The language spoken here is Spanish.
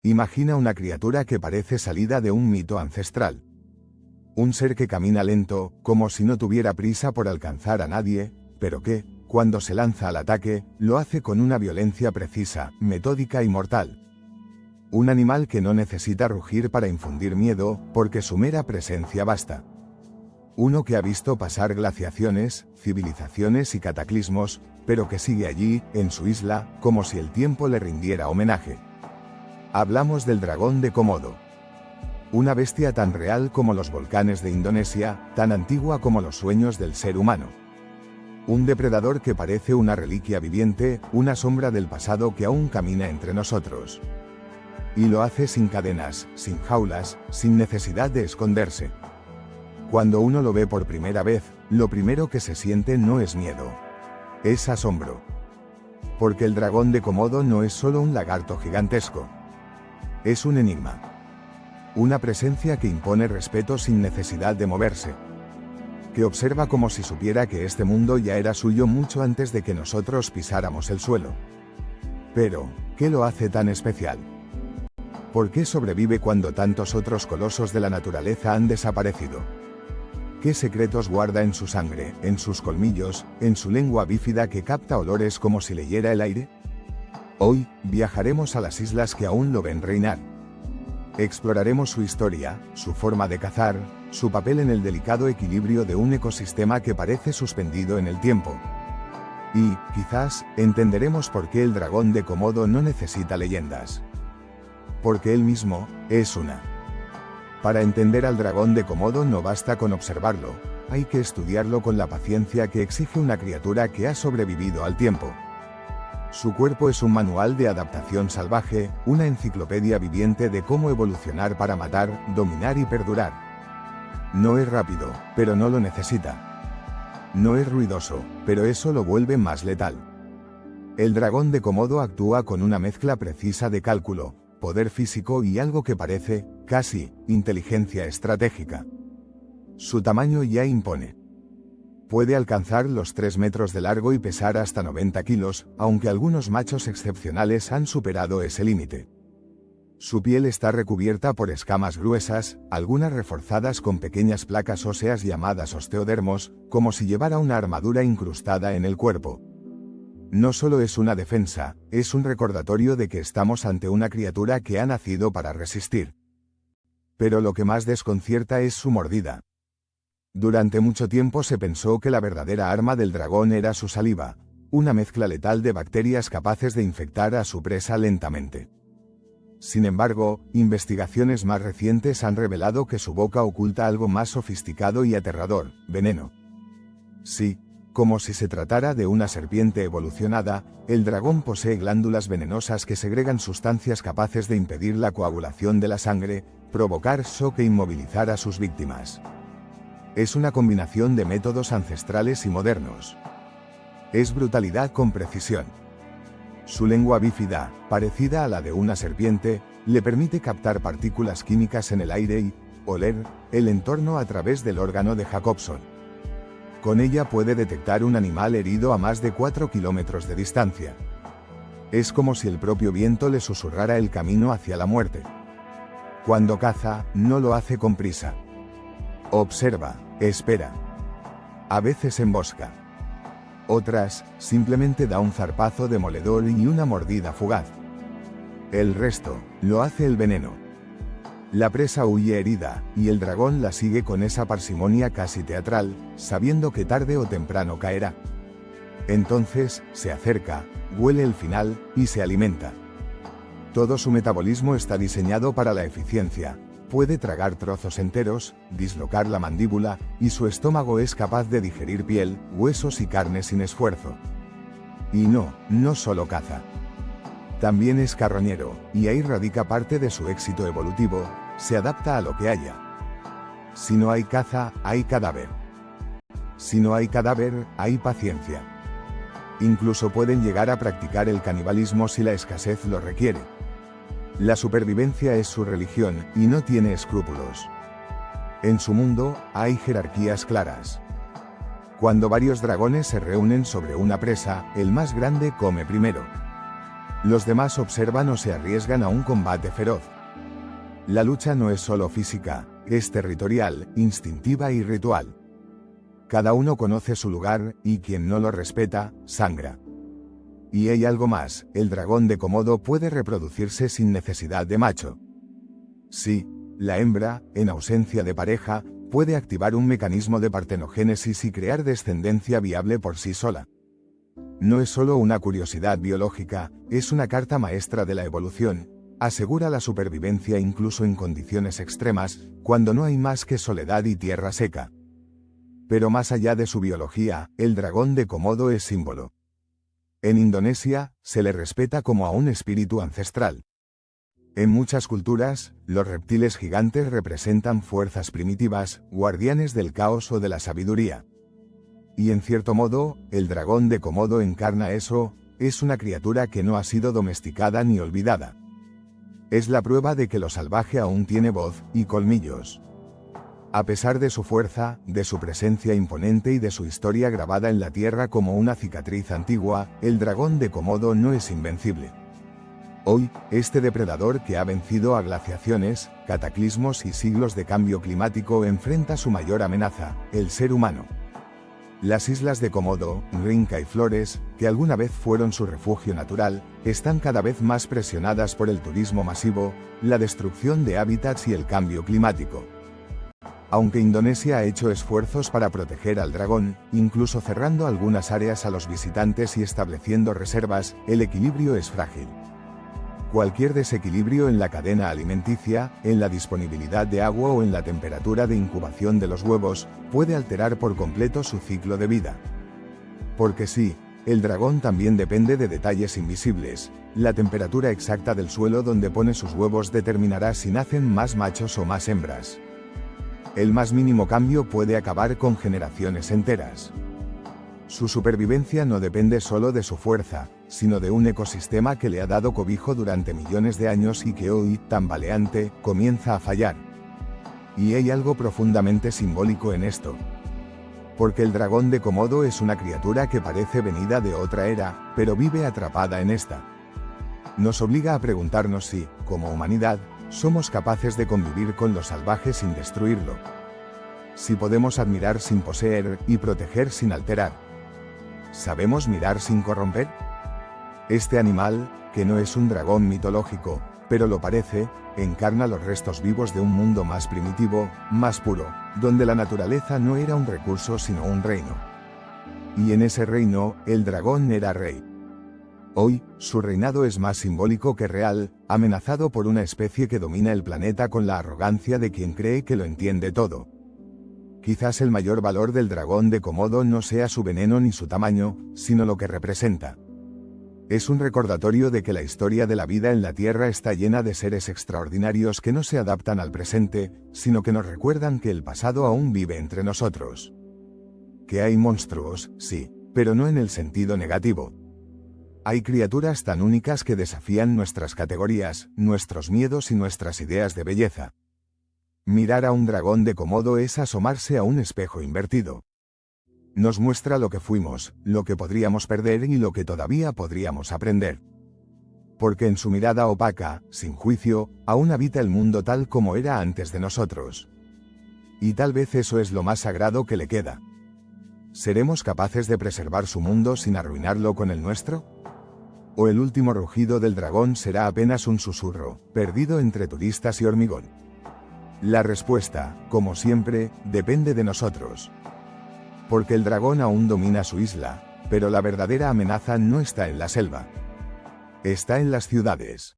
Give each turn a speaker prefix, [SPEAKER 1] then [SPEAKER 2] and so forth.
[SPEAKER 1] Imagina una criatura que parece salida de un mito ancestral. Un ser que camina lento, como si no tuviera prisa por alcanzar a nadie, pero que, cuando se lanza al ataque, lo hace con una violencia precisa, metódica y mortal. Un animal que no necesita rugir para infundir miedo, porque su mera presencia basta. Uno que ha visto pasar glaciaciones, civilizaciones y cataclismos, pero que sigue allí, en su isla, como si el tiempo le rindiera homenaje. Hablamos del dragón de Komodo. Una bestia tan real como los volcanes de Indonesia, tan antigua como los sueños del ser humano. Un depredador que parece una reliquia viviente, una sombra del pasado que aún camina entre nosotros. Y lo hace sin cadenas, sin jaulas, sin necesidad de esconderse. Cuando uno lo ve por primera vez, lo primero que se siente no es miedo. Es asombro. Porque el dragón de Komodo no es solo un lagarto gigantesco. Es un enigma. Una presencia que impone respeto sin necesidad de moverse. Que observa como si supiera que este mundo ya era suyo mucho antes de que nosotros pisáramos el suelo. Pero, ¿qué lo hace tan especial? ¿Por qué sobrevive cuando tantos otros colosos de la naturaleza han desaparecido? ¿Qué secretos guarda en su sangre, en sus colmillos, en su lengua bífida que capta olores como si leyera el aire? Hoy, viajaremos a las islas que aún lo ven reinar. Exploraremos su historia, su forma de cazar, su papel en el delicado equilibrio de un ecosistema que parece suspendido en el tiempo. Y, quizás, entenderemos por qué el dragón de Komodo no necesita leyendas. Porque él mismo, es una. Para entender al dragón de Komodo no basta con observarlo, hay que estudiarlo con la paciencia que exige una criatura que ha sobrevivido al tiempo. Su cuerpo es un manual de adaptación salvaje, una enciclopedia viviente de cómo evolucionar para matar, dominar y perdurar. No es rápido, pero no lo necesita. No es ruidoso, pero eso lo vuelve más letal. El dragón de Komodo actúa con una mezcla precisa de cálculo, poder físico y algo que parece, casi, inteligencia estratégica. Su tamaño ya impone. Puede alcanzar los 3 metros de largo y pesar hasta 90 kilos, aunque algunos machos excepcionales han superado ese límite. Su piel está recubierta por escamas gruesas, algunas reforzadas con pequeñas placas óseas llamadas osteodermos, como si llevara una armadura incrustada en el cuerpo. No solo es una defensa, es un recordatorio de que estamos ante una criatura que ha nacido para resistir. Pero lo que más desconcierta es su mordida. Durante mucho tiempo se pensó que la verdadera arma del dragón era su saliva, una mezcla letal de bacterias capaces de infectar a su presa lentamente. Sin embargo, investigaciones más recientes han revelado que su boca oculta algo más sofisticado y aterrador: veneno. Sí, como si se tratara de una serpiente evolucionada, el dragón posee glándulas venenosas que segregan sustancias capaces de impedir la coagulación de la sangre, provocar shock e inmovilizar a sus víctimas. Es una combinación de métodos ancestrales y modernos. Es brutalidad con precisión. Su lengua bífida, parecida a la de una serpiente, le permite captar partículas químicas en el aire y oler el entorno a través del órgano de Jacobson. Con ella puede detectar un animal herido a más de 4 kilómetros de distancia. Es como si el propio viento le susurrara el camino hacia la muerte. Cuando caza, no lo hace con prisa. Observa, espera. A veces embosca. Otras, simplemente da un zarpazo demoledor y una mordida fugaz. El resto, lo hace el veneno. La presa huye herida, y el dragón la sigue con esa parsimonia casi teatral, sabiendo que tarde o temprano caerá. Entonces, se acerca, huele el final, y se alimenta. Todo su metabolismo está diseñado para la eficiencia. Puede tragar trozos enteros, dislocar la mandíbula, y su estómago es capaz de digerir piel, huesos y carne sin esfuerzo. Y no solo caza. También es carroñero, y ahí radica parte de su éxito evolutivo: se adapta a lo que haya. Si no hay caza, hay cadáver. Si no hay cadáver, hay paciencia. Incluso pueden llegar a practicar el canibalismo si la escasez lo requiere. La supervivencia es su religión, y no tiene escrúpulos. En su mundo, hay jerarquías claras. Cuando varios dragones se reúnen sobre una presa, el más grande come primero. Los demás observan o se arriesgan a un combate feroz. La lucha no es solo física, es territorial, instintiva y ritual. Cada uno conoce su lugar, y quien no lo respeta, sangra. Y hay algo más, el dragón de Komodo puede reproducirse sin necesidad de macho. Sí, la hembra, en ausencia de pareja, puede activar un mecanismo de partenogénesis y crear descendencia viable por sí sola. No es solo una curiosidad biológica, es una carta maestra de la evolución, asegura la supervivencia incluso en condiciones extremas, cuando no hay más que soledad y tierra seca. Pero más allá de su biología, el dragón de Komodo es símbolo. En Indonesia, se le respeta como a un espíritu ancestral. En muchas culturas, los reptiles gigantes representan fuerzas primitivas, guardianes del caos o de la sabiduría. Y en cierto modo, el dragón de Komodo encarna eso, es una criatura que no ha sido domesticada ni olvidada. Es la prueba de que lo salvaje aún tiene voz y colmillos. A pesar de su fuerza, de su presencia imponente y de su historia grabada en la tierra como una cicatriz antigua, el dragón de Komodo no es invencible. Hoy, este depredador que ha vencido a glaciaciones, cataclismos y siglos de cambio climático enfrenta su mayor amenaza, el ser humano. Las islas de Komodo, Rinca y Flores, que alguna vez fueron su refugio natural, están cada vez más presionadas por el turismo masivo, la destrucción de hábitats y el cambio climático. Aunque Indonesia ha hecho esfuerzos para proteger al dragón, incluso cerrando algunas áreas a los visitantes y estableciendo reservas, el equilibrio es frágil. Cualquier desequilibrio en la cadena alimenticia, en la disponibilidad de agua o en la temperatura de incubación de los huevos, puede alterar por completo su ciclo de vida. Porque sí, el dragón también depende de detalles invisibles. La temperatura exacta del suelo donde pone sus huevos determinará si nacen más machos o más hembras. El más mínimo cambio puede acabar con generaciones enteras. Su supervivencia no depende solo de su fuerza, sino de un ecosistema que le ha dado cobijo durante millones de años y que hoy, tambaleante, comienza a fallar. Y hay algo profundamente simbólico en esto. Porque el dragón de Komodo es una criatura que parece venida de otra era, pero vive atrapada en esta. Nos obliga a preguntarnos si, como humanidad, somos capaces de convivir con lo salvaje sin destruirlo. Si podemos admirar sin poseer y proteger sin alterar. ¿Sabemos mirar sin corromper? Este animal, que no es un dragón mitológico, pero lo parece, encarna los restos vivos de un mundo más primitivo, más puro, donde la naturaleza no era un recurso sino un reino. Y en ese reino, el dragón era rey. Hoy, su reinado es más simbólico que real, amenazado por una especie que domina el planeta con la arrogancia de quien cree que lo entiende todo. Quizás el mayor valor del dragón de Komodo no sea su veneno ni su tamaño, sino lo que representa. Es un recordatorio de que la historia de la vida en la Tierra está llena de seres extraordinarios que no se adaptan al presente, sino que nos recuerdan que el pasado aún vive entre nosotros. Que hay monstruos, sí, pero no en el sentido negativo. Hay criaturas tan únicas que desafían nuestras categorías, nuestros miedos y nuestras ideas de belleza. Mirar a un dragón de Komodo es asomarse a un espejo invertido. Nos muestra lo que fuimos, lo que podríamos perder y lo que todavía podríamos aprender. Porque en su mirada opaca, sin juicio, aún habita el mundo tal como era antes de nosotros. Y tal vez eso es lo más sagrado que le queda. ¿Seremos capaces de preservar su mundo sin arruinarlo con el nuestro? ¿O el último rugido del dragón será apenas un susurro, perdido entre turistas y hormigón? La respuesta, como siempre, depende de nosotros. Porque el dragón aún domina su isla, pero la verdadera amenaza no está en la selva. Está en las ciudades.